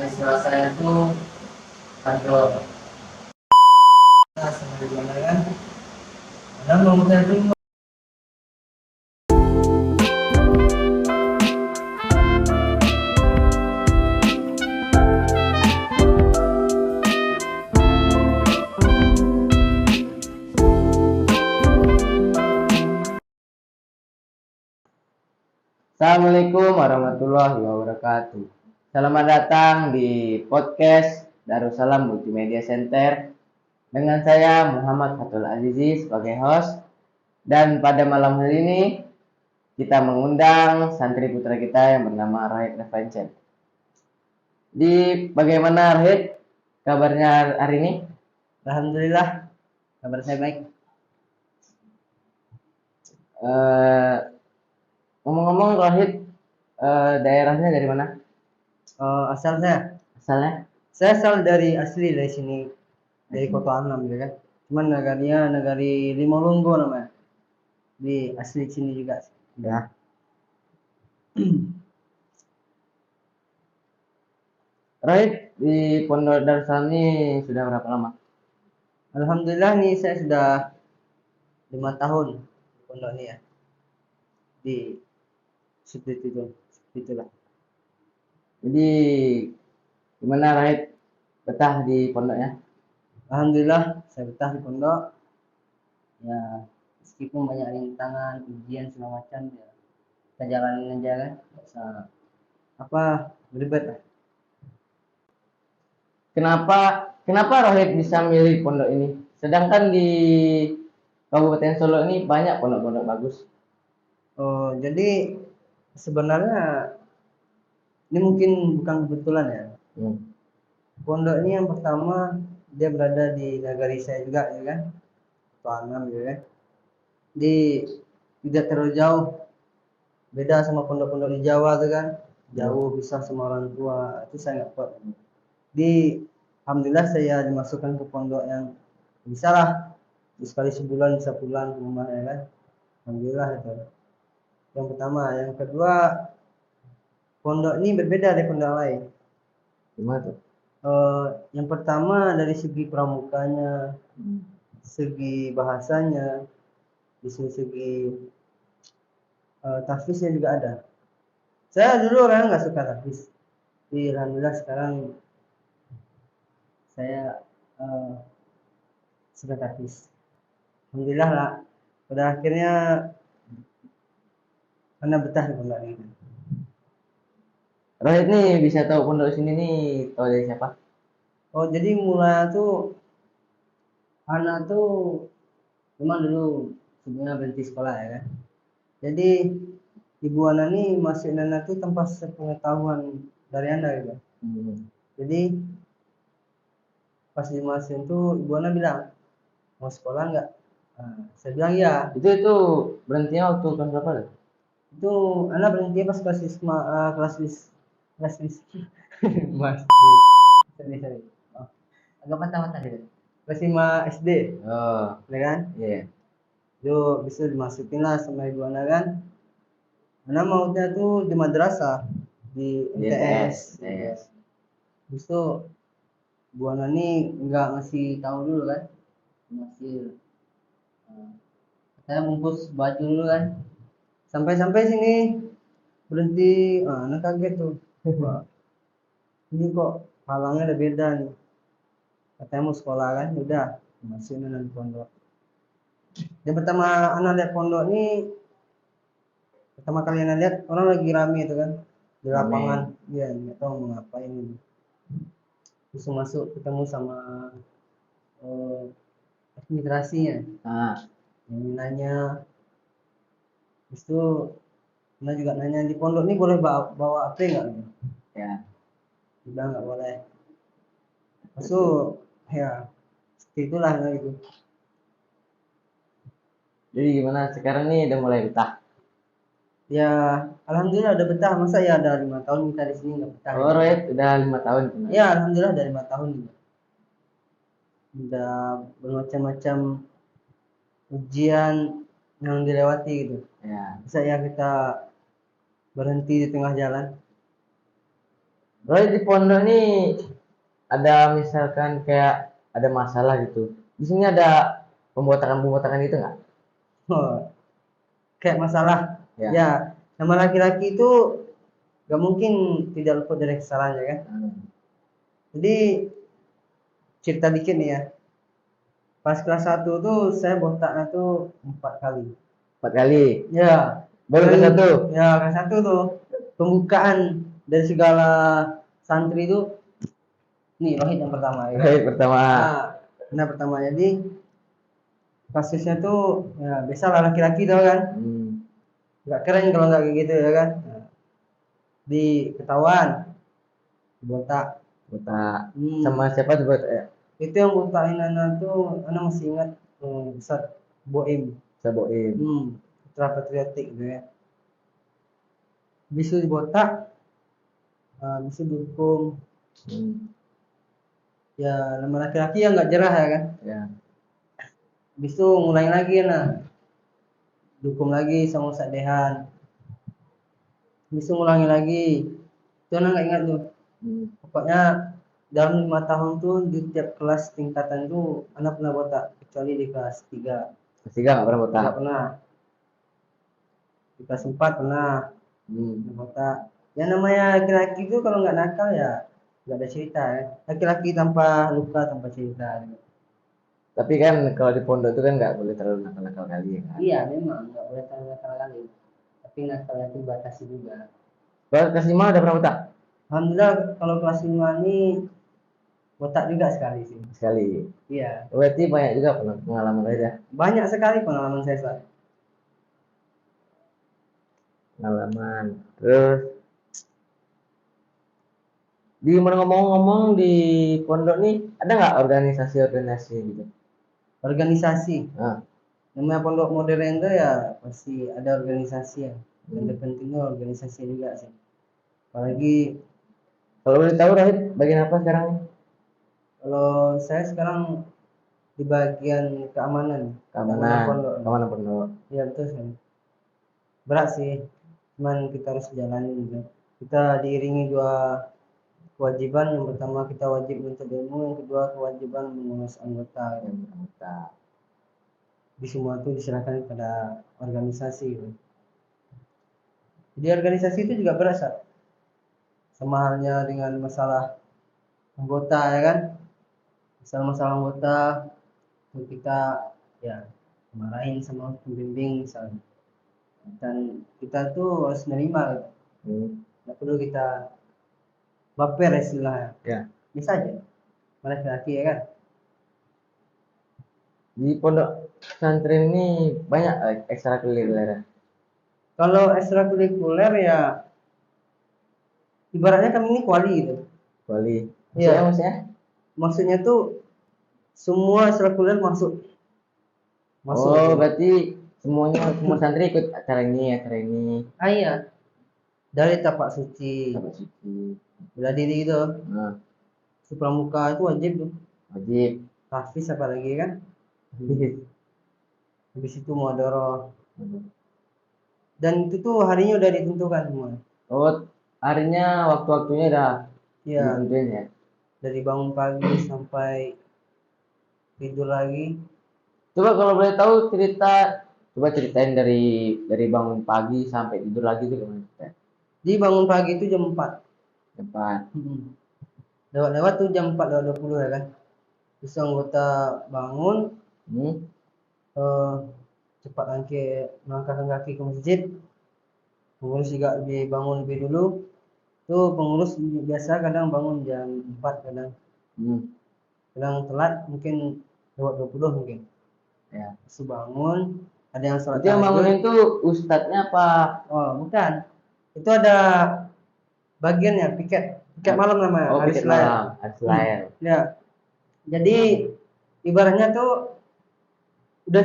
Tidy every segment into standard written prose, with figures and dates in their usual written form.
istilah saya itu kontrol. Nah, sama gimana kan? Karena menurut saya itu Assalamualaikum warahmatullahi wabarakatuh. Selamat datang di podcast Darussalam Multimedia Center dengan saya Muhammad Fatul Azizi sebagai host. Dan pada malam hari ini kita mengundang santri putra kita yang bernama Rahid Revancen. Bagaimana Rahid kabarnya hari ini? alhamdulillah kabar saya baik. Ngomong-ngomong Rahid, daerahnya dari mana? Asalnya Asalnya? saya asal dari sini dari Kota Anam ya kan. Cuman negari Limolonggo namanya. Di asli sini juga. Ya. Rahid di Pondok Darussalam ini sudah berapa lama? Alhamdulillah nih saya sudah 5 tahun di pondok ini ya. Di seperti itu, itulah. Jadi gimana Rahid betah di pondoknya? Alhamdulillah saya betah di pondok. Ya meskipun banyak rintangan, ujian segala macam ya kita jalanin aja kan. Nggak usah apa berdebat lah. Kenapa Rahid bisa milih pondok ini? Sedangkan di Kabupaten Solo ini banyak pondok-pondok bagus. Oh, jadi sebenarnya ini mungkin bukan kebetulan ya. Pondok ini yang pertama dia berada di negari saya juga ya kan. Anam ya kan. Di tidak terlalu jauh. Beda sama pondok-pondok di Jawa tuh kan. Jauh bisa sama orang tua. Itu saya nggak kuat. Alhamdulillah saya dimasukkan ke pondok yang bisa lah. Sekali sebulan bisa pulang ke rumah ya kan. Alhamdulillah itu. Yang pertama, yang kedua pondok ini berbeda dari pondok lain. Gimana tuh? Yang pertama dari segi pramukanya, segi bahasanya, di segi tahfiznya juga ada. Saya dulu orang nggak suka tahfiz, tapi alhamdulillah sekarang saya suka tahfiz. Alhamdulillah lah. Pada akhirnya karena betah di pondok ini. Rahid nih bisa tahu pondok sini nih tahu dari siapa? Oh jadi mulai tuh anak tuh memang dulu sebenarnya berhenti sekolah ya kan. Jadi ibu Ana nih masih Nana tuh tanpa sepengetahuan dari Anda gitu. Jadi pas dimasukin tuh ibu Ana bilang mau sekolah nggak? Nah, saya bilang ya. Itu berhentinya waktu kelas berapa tuh? Itu Ana berhenti pas kelas mas sorry. Oh, agak patah-patah gitu. Kelas 5 SD. Oh, Ya kan? iya. Yeah. Itu bisa dimasukin lah sama ibu Ana kan. Ana maunya tuh di madrasah di MTS. Yes. Terus tuh Bu Ana nih nggak ngasih tahu dulu kan, masih saya bungkus baju dulu kan, sampai sini berhenti, Ana kaget tuh, wah ini kok halangnya udah beda nih, katanya mau sekolah kan, udah masukin Ana di pondok. Yang pertama Ana lihat pondok nih, pertama kali Ana lihat orang lagi rame itu kan, di lapangan, ya nggak tahu mau ngapain ini. Terus masuk ketemu sama administrasinya, yang nanya, terus itu Nah juga nanya di pondok ini boleh bawa HP nggak? Ya. Udah nggak boleh. Masuk ya seperti itulah gitu. Jadi gimana sekarang nih udah mulai betah? Ya alhamdulillah udah betah. Masa ya ada 5 tahun kita di sini nggak betah? Oh, Royet udah 5 tahun. Ya alhamdulillah dari 5 tahun. Udah bermacam-macam ujian yang dilewati gitu. Ya. Bisa ya kita berhenti di tengah jalan. Kalau di pondok nih ada misalkan kayak ada masalah gitu. Di sini ada pembotakan-pembotakan itu nggak? Oh, kayak masalah. Ya. Ya, nama laki-laki itu gak mungkin tidak luput dari kesalahannya kan. Jadi cerita dikit nih ya. Pas kelas 1 tuh saya botaknya tuh 4 kali. 4 kali. Ya, Baru kelas 1. ya kelas 1 tuh pembukaan dari segala santri itu nih Rohit yang pertama ya kan. Hai, pertama. Nah pertama jadi kasusnya tuh ya biasa lah laki-laki tau kan. Nggak keren kalau nggak kayak gitu ya kan. Nah, di ketahuan botak. Botak. Hmm. Sama siapa tuh botak ya? Itu yang botakin anak tuh anak masih ingat Ustaz Boim. Saboin. Ultra patriotik gitu ya. Bisu botak, bisu dukung. Ya nama laki-laki yang nggak jerah ya kan. Ya. Bisu mulai lagi nah, dukung lagi sama Ustaz Dehan. Bisu ngulangi lagi. Itu anak nggak ingat tuh. Pokoknya dalam 5 tahun tuh di tiap kelas tingkatan tuh anak pernah botak kecuali di kelas 3. Kelas 3 nggak pernah botak. Nggak pernah. Di kelas 4 pernah botak. Yang namanya laki-laki itu kalau nggak nakal ya nggak ada cerita ya. Laki-laki tanpa luka tanpa cerita. Tapi kan kalau di pondok itu kan nggak boleh terlalu nakal-nakal kali ya kan. Iya memang nggak boleh terlalu nakal kali. Tapi nakalnya itu batasi juga. Kalau kelas 5 udah pernah botak? Alhamdulillah kalau kelas 5 ini botak juga sekali sih. Sekali. Iya. Berarti banyak juga pengalaman aja. Banyak sekali pengalaman saya Ustaz. Pengalaman. Terus di ngomong-ngomong di pondok nih ada nggak organisasi-organisasi gitu? Organisasi. Nah. Namanya pondok modern itu ya pasti ada organisasi ya. Yang terpentingnya organisasi juga sih. Apalagi kalau boleh tahu Rahid bagian apa sekarang? kalau saya sekarang di bagian keamanan. Keamanan pondok. Iya betul sih. Berat sih. Cuman kita harus jalanin gitu. Kita diiringi dua kewajiban. Yang pertama kita wajib menuntut ilmu, yang kedua kewajiban mengurus anggota. Di semua itu diserahkan kepada organisasi gitu. Jadi organisasi itu juga berat Sat. Sama halnya dengan masalah anggota ya kan. Masalah anggota itu kita ya marahin sama pembimbing misalnya. Dan kita tuh harus menerima gitu. Nggak perlu kita baper istilahnya. Ya. Bisa aja. Laki-laki ya kan. Di pondok pesantren ini banyak ekstrakurikuler. Kalau ekstrakurikuler ya ibaratnya kami ini kuali gitu. Kuali. Iya. Maksudnya tuh semua ekstrakurikuler masuk. Oh, berarti semua santri ikut acara ini. Iya. Dari tapak suci. Bela diri gitu. Pramuka itu wajib tuh. Wajib. Hafiz apalagi kan. Habis itu muadharah. Dan itu tuh harinya udah ditentukan semua. Oh, harinya waktu-waktunya udah ditentuin ya. Dari bangun pagi sampai tidur lagi. Coba kalau boleh tahu ceritain dari bangun pagi sampai tidur lagi tuh gimana? Jadi bangun pagi itu jam 4. Jam 4. Lewat tuh jam 4:20 ya kan. Terus anggota bangun. Cepat melangkahkan kaki ke masjid. Pengurus juga bangun lebih dulu. Tuh pengurus biasa kadang bangun jam 4 kadang. Kadang telat mungkin lewat 20 mungkin. Ya. Terus bangun, ada yang sholat. Yang bangunin itu ustadznya apa? Oh, bukan. Itu ada bagiannya piket malam namanya. Oh, piket malam. Hari Ya. Jadi ibaratnya tuh udah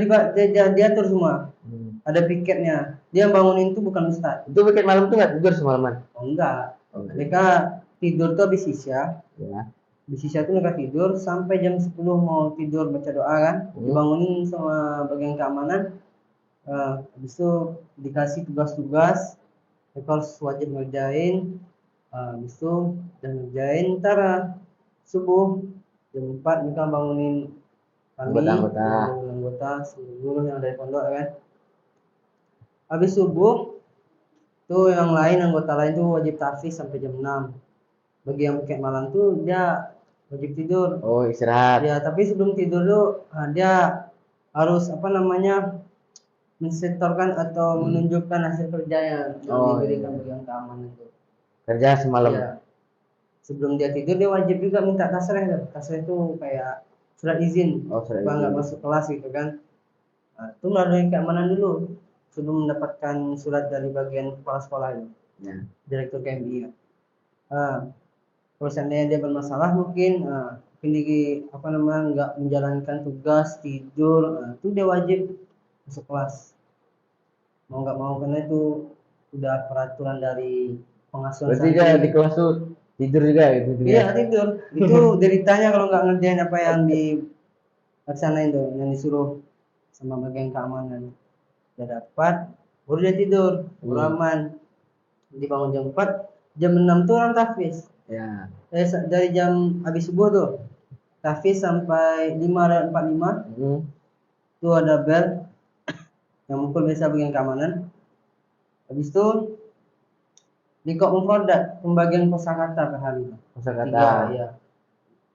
diatur semua. Ada piketnya. Dia bangunin tuh bukan ustadz. Itu piket malam tuh nggak tidur semalaman? Oh, enggak. Mereka tidur tuh habis isya. Ya. Habis isya tuh mereka tidur sampai jam 10 mau tidur baca doa kan. Dibangunin sama bagian keamanan. Habis itu dikasih tugas-tugas. Mereka harus wajib ngerjain. Habis itu dan ngerjain ntar subuh jam 4 kita bangunin kami anggota seluruh yang dari pondok kan. Habis subuh tuh yang lain anggota lain tuh wajib tahfiz sampai jam 6. Bagi yang pakai malam tuh dia wajib tidur. Oh, istirahat. Ya, tapi sebelum tidur tuh dia harus mensetorkan atau menunjukkan hasil kerja yang diberikan bagi yang keamanan itu. Kerja semalam. Ya. Sebelum dia tidur dia wajib juga minta tasreh. Tasreh itu kayak surat izin supaya nggak masuk kelas gitu kan. Nah, itu melalui keamanan dulu sebelum mendapatkan surat dari bagian kepala sekolah itu, direktur KMI. Kalau seandainya dia bermasalah mungkin nggak menjalankan tugas tidur, itu dia wajib masuk kelas mau nggak mau, karena itu udah peraturan dari pengasuhan. Berarti dia di kelas tuh tidur juga gitu? Iya tidur. Itu deritanya kalau nggak ngerjain apa yang dilaksanain tuh, yang disuruh sama bagian keamanan. Dia dapat baru dia tidur, baru aman. Dibangun jam 4, jam 6 tuh orang tahfiz. Ya. Dari jam habis subuh tuh tahfiz sampai 5:45 tuh ada bel yang mukul biasa bagian keamanan. Habis itu di kok mufradat pembagian kosakata per hari. Kosakata. Ya.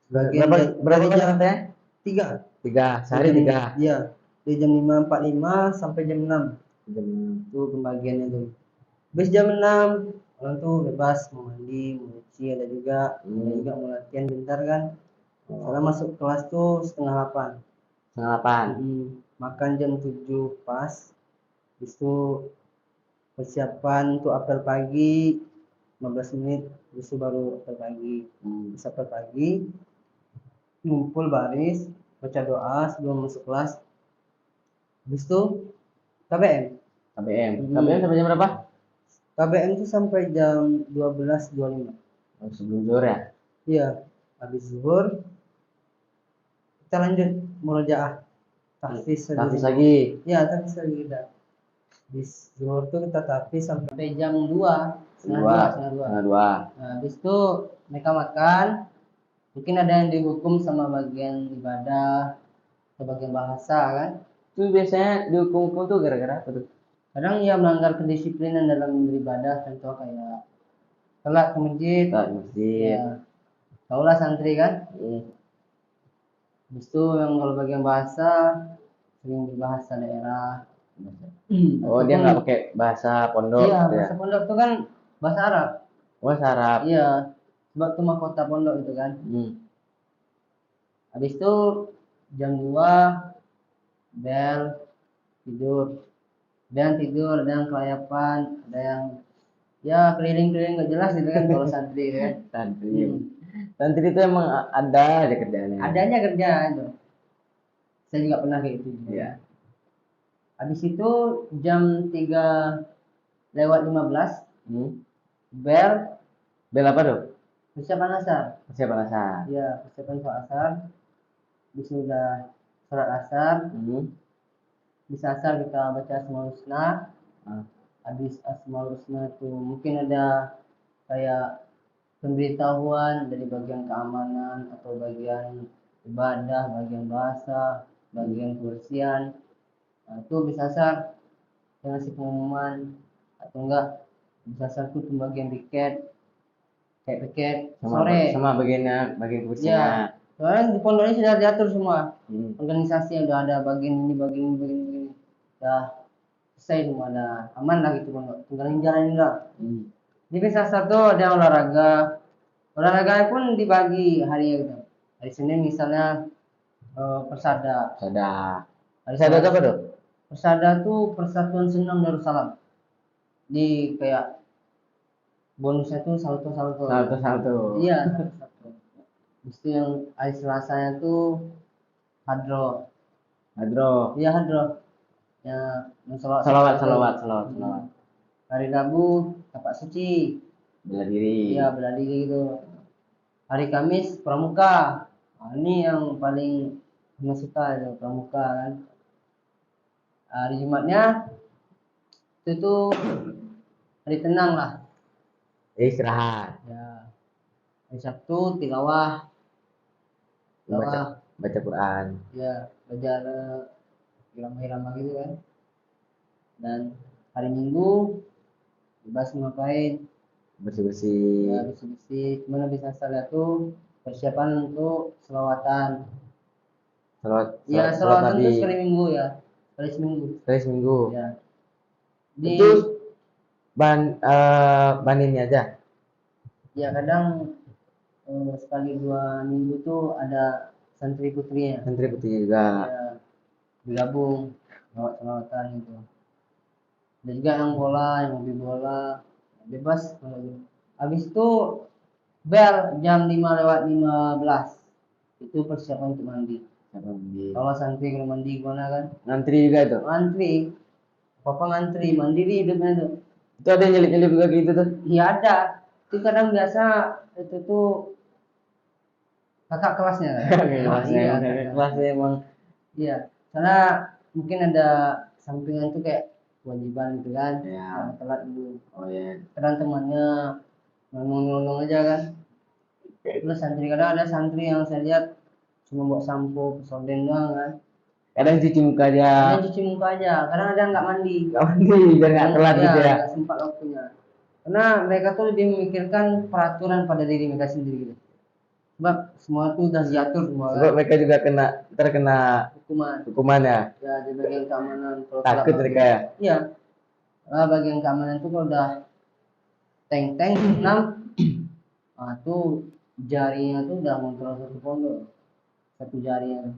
Berapa kosakatanya? 3. Sehari 3. Iya. Dari jam 5:45 sampai jam 6. Itu pembagiannya tuh. Habis jam 6 orang tuh bebas mau mandi, mau cuci, ada juga mau latihan bentar kan. Kalau masuk kelas tuh setengah 8. Makan jam 7 pas. Habis itu persiapan untuk apel pagi 15 menit, habis itu baru apel pagi. Habis apel pagi ngumpul baris, baca doa sebelum masuk kelas. Habis itu KBM. KBM sampai jam berapa? KBM itu sampai jam 12.25. Sebelum zuhur ya? Iya, habis zuhur kita lanjut murojaah. Tahfiz lagi. Iya, tahfiz lagi kita. Habis zuhur tuh kita tahfiz sampai jam 2, setengah 2. Nah, habis itu mereka makan. Mungkin ada yang dihukum sama bagian ibadah atau bagian bahasa kan. Itu biasanya dihukum tuh gara-gara apa tuh? Kadang ya melanggar kedisiplinan dalam beribadah, contoh kayak telat ke masjid. Ya. Taulah santri kan. Habis itu yang kalau bagian bahasa sering berbahasa daerah. Dia nggak pakai bahasa pondok. Iya, bahasa pondok itu kan bahasa Arab. Bahasa Arab. Iya, sebab itu mahkota pondok itu kan. Habis itu jam 2 bel tidur. Dan tidur, ada yang kelayapan, ada yang ya keliling-keliling nggak jelas gitu kan kalau santri kan. Santri itu emang ada aja kerjaannya. Adanya kerja itu. Saya juga pernah kayak gitu. Iya. Habis itu jam 3:15 bel apa tuh? persiapan asar. Iya, persiapan sholat asar. Habis udah sholat asar. Bisa asar kita baca Asmaul Husna. Habis Asmaul Husna itu mungkin ada kayak pemberitahuan dari bagian keamanan atau bagian ibadah, bagian bahasa, bagian kebersihan. Nah, itu bisa asar yang ngasih pengumuman, atau enggak bisa asar itu pembagian piket sore sama bagian kebersihan. Ya, soalnya di pondok ini sudah diatur semua. Organisasi yang udah ada bagian ini udah selesai semua, ada aman lah gitu pondok, tinggal jalanin lah. Jadi satu ada olahraga pun dibagi hari gitu. Hari Senin misalnya persada. Persada apa tuh? Persada tuh Persatuan Senam Darussalam. Di kayak bonusnya tuh salto. Iya, salto. Terus yang hari Selasanya tuh hadro. Iya, hadro. Ya, salawat. Hari Rabu tapak suci. Bela diri. Iya, bela diri gitu. Hari Kamis pramuka. Nah, ini yang paling suka itu pramuka kan. Hari Jumatnya itu tuh hari tenang lah. Istirahat. Ya. Hari Sabtu tilawah, baca Quran. ya belajar irama-irama gitu kan. Dan hari Minggu bebas ngapain, Bersih-bersih. ya bersih-bersih. Cuman habis asal itu persiapan untuk selawatan. Ya Salat selawatan Nabi itu sekali minggu ya, sekali seminggu. sekali seminggu. Ya Itu di baninnya aja. ya kadang sekali 2 minggu tuh ada santri putrinya. Santri putrinya juga. Ya digabung lewat selawatan gitu. Ada juga yang bola, yang hobi bola, bebas kalau gitu. Habis itu bel jam 5:15 itu persiapan untuk mandi. Kalau santri kalau mandi gimana kan? Ngantri juga itu. Ngantri, apa ngantri, mandiri hidupnya tuh. Itu ada yang nyelip-nyelip juga gitu tuh. Iya ada. Itu kadang biasa itu tuh kakak kelasnya kan? Kelasnya Iya, emang, kakak kelasnya emang. Iya, karena mungkin ada sampingan tuh kayak kewajiban gitu kan, Iya. jangan telat dulu. Oh ya. Kadang temannya nolong-nolong aja kan. Terus santri kadang ada santri yang saya lihat cuma bawa sampo, pesorden doang kan. Kadang cuci muka aja. Kadang cuci muka aja, kadang ada yang nggak mandi. Nggak mandi biar nggak telat gitu ya. Nggak sempat waktunya. Karena mereka tuh lebih memikirkan peraturan pada diri mereka sendiri gitu. Sebab semua tuh udah diatur semua kan. Sebab mereka juga terkena hukumannya. Ya di bagian keamanan kalau Takut telat mereka ya. iya. Bagian keamanan itu kalau udah tank 6 tuh jarinya tuh udah mengontrol satu pondok, satu jarinya.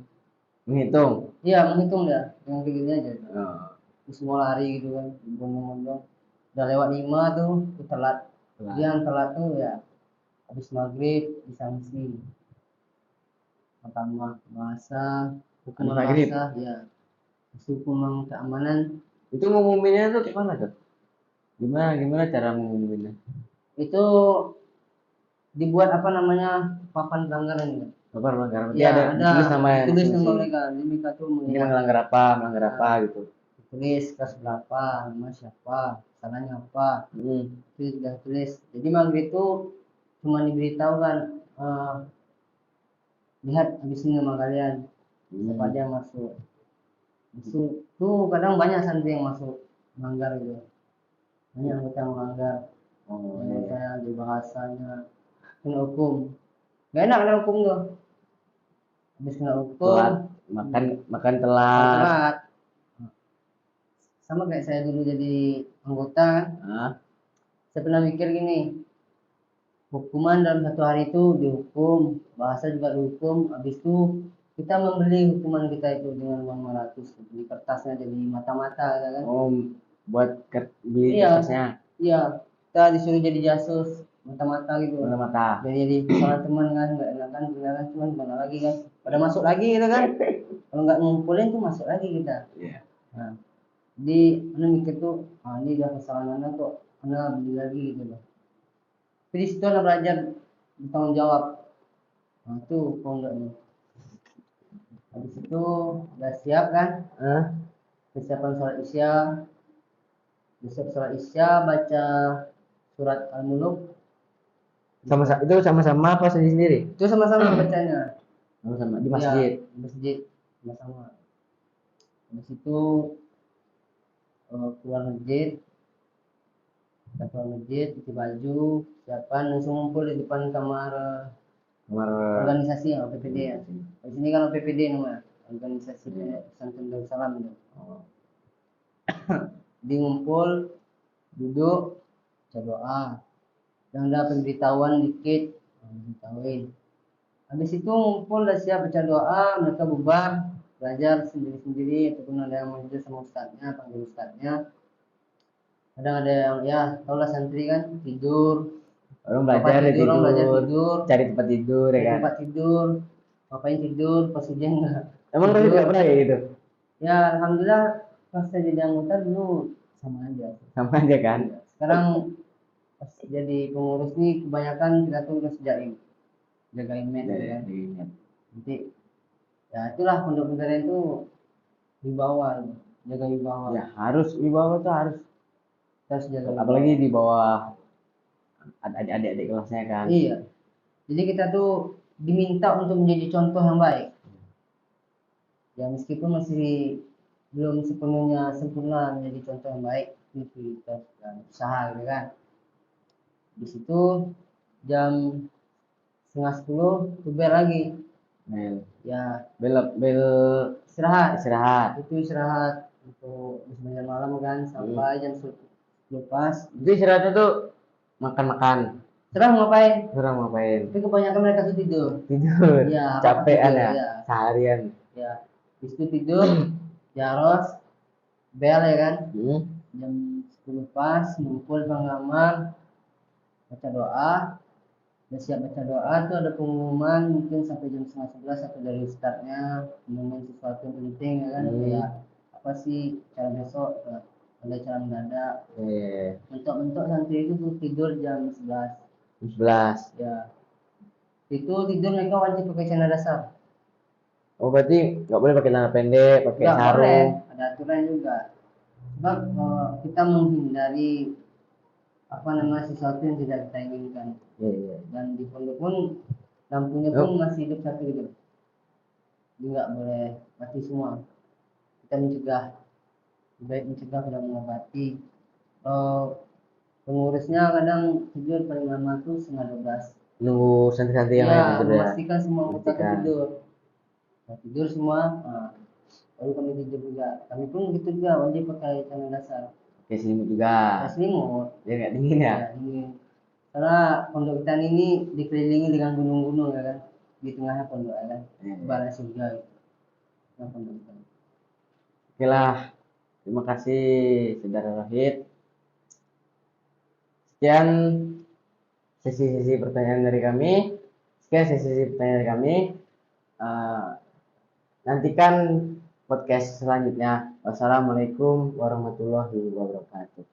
Menghitung. Iya menghitung dah, yang kayak gini aja. Oh. Terus semua lari gitu kan, bondong-bondong. Udah lewat 5 tuh telat. Dia yang telat tuh ya habis maghrib disanksi. Pertama bahasa, hukuman bahasa, ya. Hukuman keamanan. Itu ngumuminnya tuh gimana tuh? Gimana cara ngumuminnya? Itu dibuat apa namanya papan pelanggaran gitu. Papan pelanggaran. Ya, ada tulis nama tulis nama mereka. Jadi mereka tuh ini melanggar apa gitu. Tulis kelas berapa, nama siapa, salahnya apa. Itu sudah tulis. Jadi maghrib itu cuma diberitahu kan, lihat habis ini nama kalian, siapa aja yang masuk. Tuh kadang banyak santri yang masuk melanggar gitu. Banyak anggota yang melanggar. Saya di bahasanya kena hukum. Gak enak kena hukum tuh. Habis kena hukum, makan telat. Sama kayak saya dulu jadi anggota kan. Saya pernah mikir gini, hukuman dalam 1 hari itu dihukum, bahasa juga dihukum, habis itu kita membeli hukuman kita itu dengan uang 500, beli kertasnya jadi mata-mata kan. Buat beli kertasnya. Iya, kita disuruh jadi jasus mata-mata gitu. Mata-mata. Jadi salah teman kan, nggak enakan, kenalan cuman mana lagi kan. Pada masuk lagi gitu kan. Kalau nggak ngumpulin tuh masuk lagi kita. Iya. Nah, jadi anda mikir tuh, ini udah kesalahan anda kok, anda beli lagi gitu loh. Tapi di situ anda belajar bertanggung jawab. Nah itu pondoknya. Habis itu udah siap kan? Persiapan sholat isya. Besok sholat isya baca surat Al-Muluk. Itu sama-sama apa sendiri? Itu sama-sama bacanya. Sama-sama di masjid. Ya, di masjid sama-sama. Habis itu keluar masjid, cuci baju, siapan langsung ngumpul di depan kamar organisasi ya, OPPD ya. Di sini kan OPPD namanya, organisasi pesantren Darussalam itu. Di ngumpul, duduk, baca doa. Yang ada pemberitahuan dikit, diberitahuin. Habis itu ngumpul udah siap baca doa, mereka bubar, belajar sendiri-sendiri ataupun ada yang manggil sama ustadznya, panggil ustadznya. Kadang ada yang ya tau lah santri kan tidur, orang belajar tidur, cari tempat tidur ya kan. Tempat tidur, ngapain tidur pas hujan enggak. Emang Rosi nggak pernah kayak gitu? Ya alhamdulillah pas saya jadi anggota dulu sama aja kan. Sekarang pas jadi pengurus nih kebanyakan kita tuh udah sejak jagain men kan. Nanti ya itulah pondok pesantren itu wibawa, jaga wibawa. Ya harus wibawa tuh harus jaga apalagi di bawah adik-adik kelasnya kan. Iya. Jadi kita tuh diminta untuk menjadi contoh yang baik. Ya meskipun masih belum sepenuhnya sempurna menjadi contoh yang baik, itu kita sedang usaha gitu kan. Di situ jam 9:30 tuh bel lagi. Bel. Ya Bel istirahat. istirahat. Itu istirahat untuk di 9 malam kan sampai jam 10 pas. Jadi istirahatnya tuh makan-makan. Serang ngapain? Kurang ngapain? Tapi kebanyakan mereka tuh tidur. Tidur. Iya, Capean tidur, ya, ya. seharian. Ya, di situ tidur, jaros, bel ya kan. Jam 10 pas, ngumpul bang kamar, baca doa. Dan siap baca doa tuh ada pengumuman mungkin sampai jam 10:30 atau dari startnya ngomongin sesuatu yang penting ya kan. Kayak apa sih cara besok, ada cara mendadak. Mentok-mentok santri itu tuh tidur jam 11. Jam 11. Ya, itu tidur mereka wajib pakai celana dasar. Oh berarti nggak boleh pakai celana pendek, pakai Nggak sarung. boleh, ada aturan juga. Sebab kita menghindari apa namanya sesuatu yang tidak kita inginkan. Dan di pondok pun lampunya pun masih hidup satu gitu. Jadi nggak boleh mati semua. Kita mencegah, baik mencegah dan mengobati. Pengurusnya kadang tidur paling lama tuh 11:30. Nunggu santri-santri yang lain tidur ya. Memastikan semua anggota tidur. Nah, tidur semua, baru kami tidur juga. Kami pun gitu juga wajib pakai celana dasar. Pakai selimut juga. Pakai selimut. Biar nggak dingin ya. Ya, dingin. Karena pondok kita ini dikelilingi dengan gunung-gunung ya kan. Di tengahnya pondok ya kan. Balas surga gitu. Nah, pondok kita. Oke lah. Terima kasih Saudara Rohit. Sekian sesi-sesi pertanyaan dari kami. Sekian sesi-sesi pertanyaan dari kami. Nantikan podcast selanjutnya. Wassalamualaikum warahmatullahi wabarakatuh.